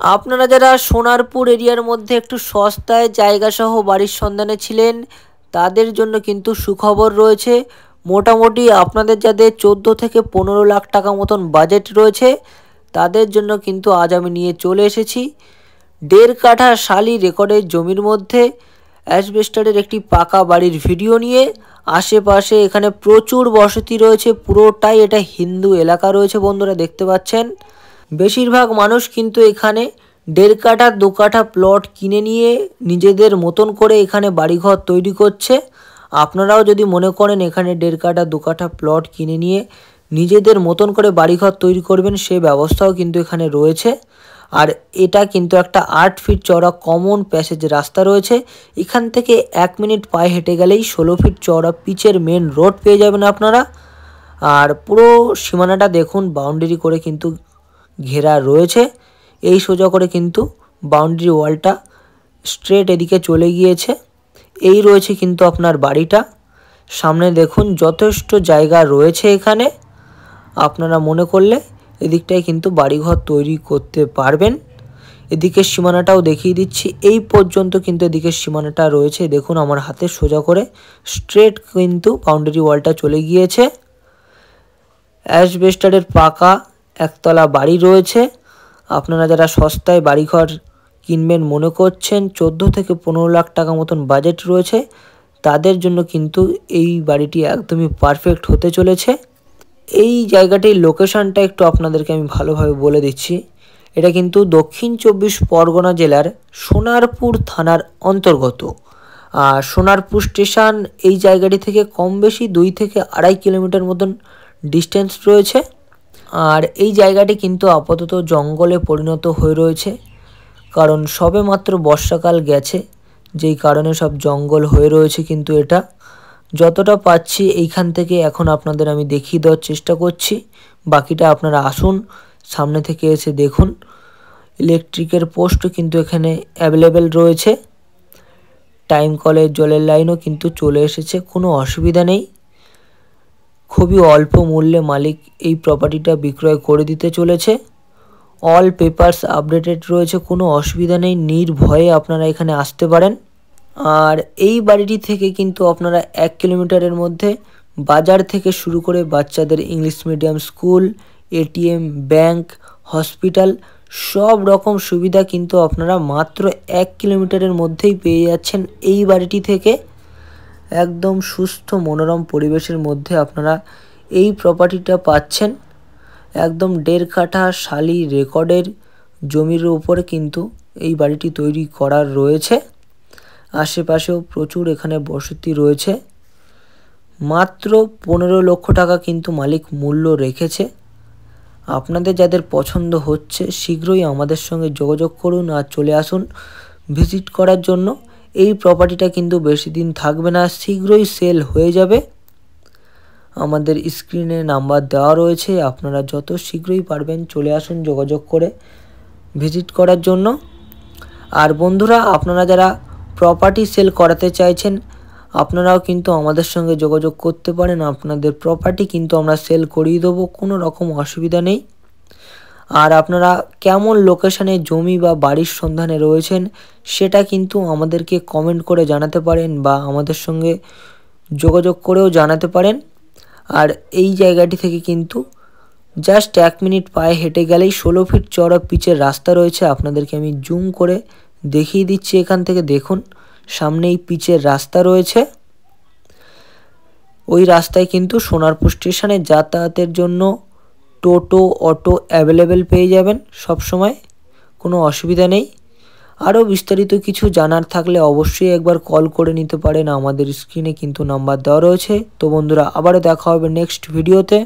আপনারা যারা সোনারপুর এরিয়ার মধ্যে একটু সস্তায় জায়গাসহ বাড়ির সন্ধানে ছিলেন, তাদের জন্য কিন্তু সুখবর রয়েছে। মোটামুটি আপনাদের যাদের 14 থেকে 15 লাখ টাকা মতন বাজেট রয়েছে, তাদের জন্য কিন্তু আজ আমি নিয়ে চলে এসেছি 1.5 কাঠা শালি রেকর্ডের জমির মধ্যে অ্যাসবেস্টসের একটি পাকা বাড়ির ভিডিও নিয়ে। আশেপাশে এখানে প্রচুর বসতি রয়েছে, পুরোটাই এটা হিন্দু এলাকা রয়েছে বন্ধুরা, দেখতে পাচ্ছেন। বেশিরভাগ মানুষ কিন্তু এখানে 1.5 কাঠা 2 কাঠা প্লট কিনে নিয়ে নিজেদের মতন করে এখানে বাড়িঘর তৈরি করছে। আপনারাও যদি মনে করেন এখানে 1.5 কাঠা 2 কাঠা প্লট কিনে নিয়ে নিজেদের মতন করে বাড়িঘর তৈরি করবেন, সে ব্যবস্থাও কিন্তু এখানে রয়েছে। আর এটা কিন্তু একটা 8 ফিট চওড়া কমন প্যাসেজ রাস্তা রয়েছে। এখান থেকে 1 মিনিট পায়ে হেঁটে গেলেই 16 ফিট চওড়া পিচের মেন রোড পেয়ে যাবেন আপনারা। আর পুরো সীমানাটা দেখুন, বাউন্ডারি করে কিন্তু ঘেরা রয়েছে। এই সোজা করে কিন্তু বাউন্ডারি ওয়ালটা স্ট্রেট এদিকে চলে গিয়েছে। এই রয়েছে কিন্তু আপনার বাড়িটা। সামনে দেখুন যথেষ্ট জায়গা রয়েছে এখানে। আপনারা মনে করলে এদিকটায় কিন্তু বাড়িঘর তৈরি করতে পারবেন। এদিকের সীমানাটাও দেখিয়ে দিচ্ছি, এই পর্যন্ত কিন্তু এদিকের সীমানাটা রয়েছে। দেখুন আমার হাতে সোজা করে স্ট্রেট কিন্তু বাউন্ডারি ওয়ালটা চলে গিয়েছে। অ্যাসবেস্টসের পাকা একতলা বাড়ি রয়েছে। আপনারা যারা সস্তায় বাড়িঘর কিনবেন মনে করছেন, 14 থেকে 15 লাখ টাকা মতন বাজেট রয়েছে, তাদের জন্য কিন্তু এই বাড়িটি একদমই পারফেক্ট হতে চলেছে। এই জায়গাটির লোকেশনটা একটু আপনাদেরকে আমি ভালোভাবে বলে দিচ্ছি। এটা কিন্তু দক্ষিণ 24 পরগনা জেলার সোনারপুর থানার অন্তর্গত। আর সোনারপুর স্টেশন এই জায়গাটি থেকে কম বেশি 2 থেকে 2.5 কিলোমিটার মতন ডিস্টেন্স রয়েছে। আর এই জায়গাটি কিন্তু আপাতত জঙ্গলে পরিণত হয়ে রয়েছে, কারণ সবে মাত্র বর্ষাকাল গেছে, যেই কারণে সব জঙ্গল হয়ে রয়েছে। কিন্তু এটা যতটা পাচ্ছি এইখান থেকে এখন আপনাদের আমি দেখিয়ে দেওয়ার চেষ্টা করছি। বাকিটা আপনারা আসুন, সামনে থেকে এসে দেখুন। ইলেকট্রিকের পোস্টও কিন্তু এখানে অ্যাভেলেবেল রয়েছে। টাইম কলের জলের লাইনও কিন্তু চলে এসেছে, কোনো অসুবিধা নেই। খুবই অল্প মূল্যে মালিক এই প্রপার্টিটা বিক্রয় করে দিতে চলেছে। অল পেপারস আপডেটেড রয়েছে, কোনো অসুবিধা নেই, নির্ভয়ে আপনারা এখানে আসতে পারেন। আর এই বাড়িটি থেকে কিন্তু আপনারা 1 কিলোমিটারের মধ্যে বাজার থেকে শুরু করে বাচ্চাদের English medium school, ATM, bank, hospital সব রকম সুবিধা কিন্তু আপনারা মাত্র 1 কিলোমিটারের মধ্যেই পেয়ে যাচ্ছেন এই বাড়িটি থেকে। একদম সুস্থ মনোরম পরিবেশের মধ্যে আপনারা এই প্রপার্টিটা পাচ্ছেন। একদম 1.5 কাঠা শালি রেকর্ডের জমির উপরে কিন্তু এই বাড়িটি তৈরি করার রয়েছে। আশেপাশেও প্রচুর এখানে বসতি রয়েছে। মাত্র 15 লক্ষ টাকা কিন্তু মালিক মূল্য রেখেছে। আপনাদের যাদের পছন্দ হচ্ছে শীঘ্রই আমাদের সঙ্গে যোগাযোগ করুন আর চলে আসুন ভিজিট করার জন্য। এই প্রপার্টিটা কিন্তু বেশি দিন থাকবে না, শীঘ্রই সেল হয়ে যাবে। আমাদের স্ক্রিনে নাম্বার দেওয়া রয়েছে, আপনারা যত শীঘ্রই পারবেন চলে আসুন যোগাযোগ করে ভিজিট করার জন্য। আর বন্ধুরা, আপনারা যারা প্রপার্টি সেল করাতে চাইছেন আপনারাও কিন্তু আমাদের সঙ্গে যোগাযোগ করতে পারেন। আপনাদের প্রপার্টি কিন্তু আমরা সেল করিয়ে দেবো, কোনো রকম অসুবিধা নেই। আর আপনারা কেমন লোকেশানে জমি বা বাড়ির সন্ধানে রয়েছেন সেটা কিন্তু আমাদেরকে কমেন্ট করে জানাতে পারেন বা আমাদের সঙ্গে যোগাযোগ করেও জানাতে পারেন। আর এই জায়গাটি থেকে কিন্তু জাস্ট 1 মিনিট পায়ে হেঁটে গেলেই 16 ফিট চওড়া পিচের রাস্তা রয়েছে। আপনাদেরকে আমি জুম করে দেখিয়ে দিচ্ছি, এখান থেকে দেখুন সামনেই পিচের রাস্তা রয়েছে। ওই রাস্তায় কিন্তু সোনারপুর স্টেশনে যাতায়াতের জন্য টোটো, অটো অ্যাভেলেবেল পেয়ে যাবেন সব সময়, কোনো অসুবিধা নেই। আরও বিস্তারিত কিছু জানার থাকলে অবশ্যই একবার কল করে নিতে পারেন, আমাদের স্ক্রিনে কিন্তু নাম্বার দেওয়া রয়েছে। তো বন্ধুরা, আবারও দেখা হবে নেক্সট ভিডিওতে।